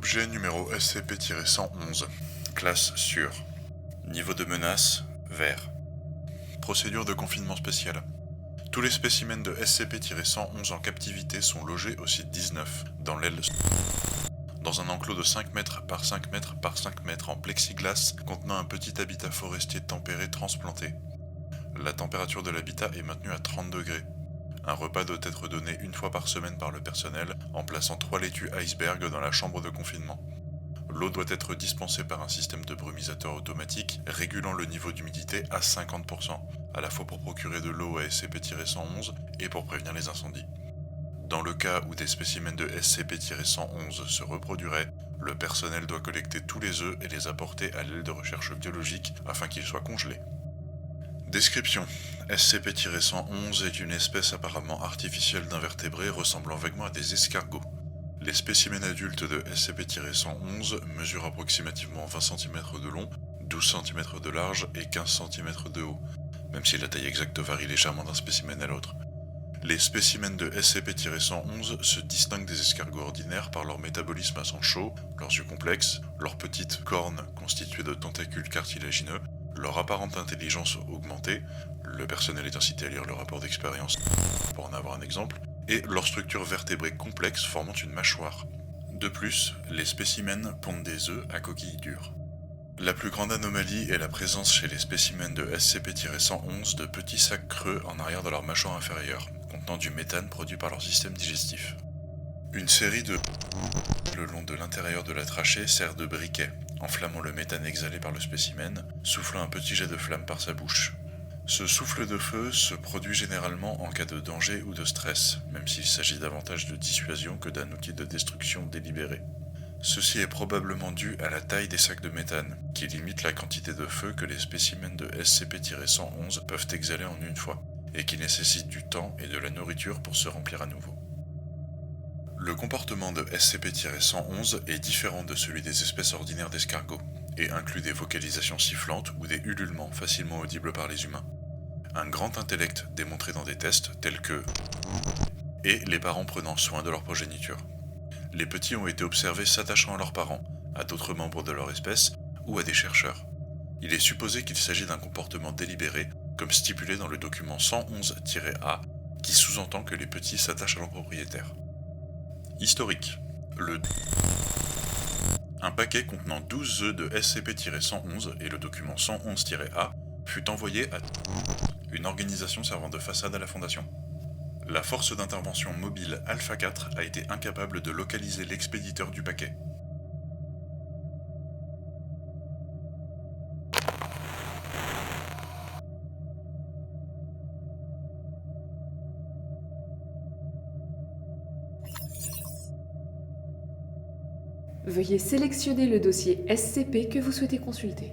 Objet numéro SCP-111. Classe sûre. Niveau de menace, vert. Procédure de confinement spécial. Tous les spécimens de SCP-111 en captivité sont logés au site 19, dans l'aile dans un enclos de 5 mètres par 5 mètres par 5 mètres en plexiglas contenant un petit habitat forestier tempéré transplanté. La température de l'habitat est maintenue à 30 degrés. Un repas doit être donné une fois par semaine par le personnel en plaçant 3 laitues iceberg dans la chambre de confinement. L'eau doit être dispensée par un système de brumisateur automatique régulant le niveau d'humidité à 50%, à la fois pour procurer de l'eau à SCP-111 et pour prévenir les incendies. Dans le cas où des spécimens de SCP-111 se reproduiraient, le personnel doit collecter tous les œufs et les apporter à l'aile de recherche biologique afin qu'ils soient congelés. Description. SCP-111 est une espèce apparemment artificielle d'invertébrés ressemblant vaguement à des escargots. Les spécimens adultes de SCP-111 mesurent approximativement 20 cm de long, 12 cm de large et 15 cm de haut, même si la taille exacte varie légèrement d'un spécimen à l'autre. Les spécimens de SCP-111 se distinguent des escargots ordinaires par leur métabolisme à sang chaud, leurs yeux complexes, leurs petites cornes constituées de tentacules cartilagineux, leur apparente intelligence augmentée, le personnel est incité à lire le rapport d'expérience pour en avoir un exemple, et leur structure vertébrée complexe formant une mâchoire. De plus, les spécimens pondent des œufs à coquille dure. La plus grande anomalie est la présence chez les spécimens de SCP-111 de petits sacs creux en arrière de leur mâchoire inférieure, contenant du méthane produit par leur système digestif. Une série de le long de l'intérieur de la trachée sert de briquet, enflammant le méthane exhalé par le spécimen, soufflant un petit jet de flamme par sa bouche. Ce souffle de feu se produit généralement en cas de danger ou de stress, même s'il s'agit davantage de dissuasion que d'un outil de destruction délibéré. Ceci est probablement dû à la taille des sacs de méthane, qui limite la quantité de feu que les spécimens de SCP-111 peuvent exhaler en une fois, et qui nécessitent du temps et de la nourriture pour se remplir à nouveau. Le comportement de SCP-111 est différent de celui des espèces ordinaires d'escargots, et inclut des vocalisations sifflantes ou des ululements facilement audibles par les humains. Un grand intellect démontré dans des tests tels que et les parents prenant soin de leur progéniture. Les petits ont été observés s'attachant à leurs parents, à d'autres membres de leur espèce ou à des chercheurs. Il est supposé qu'il s'agit d'un comportement délibéré, comme stipulé dans le document 111-A, qui sous-entend que les petits s'attachent à leur propriétaire. Historique. Un paquet contenant 12 œufs de SCP-111 et le document 111-A fut envoyé à une organisation servant de façade à la Fondation. La force d'intervention mobile Alpha 4 a été incapable de localiser l'expéditeur du paquet. Veuillez sélectionner le dossier SCP que vous souhaitez consulter.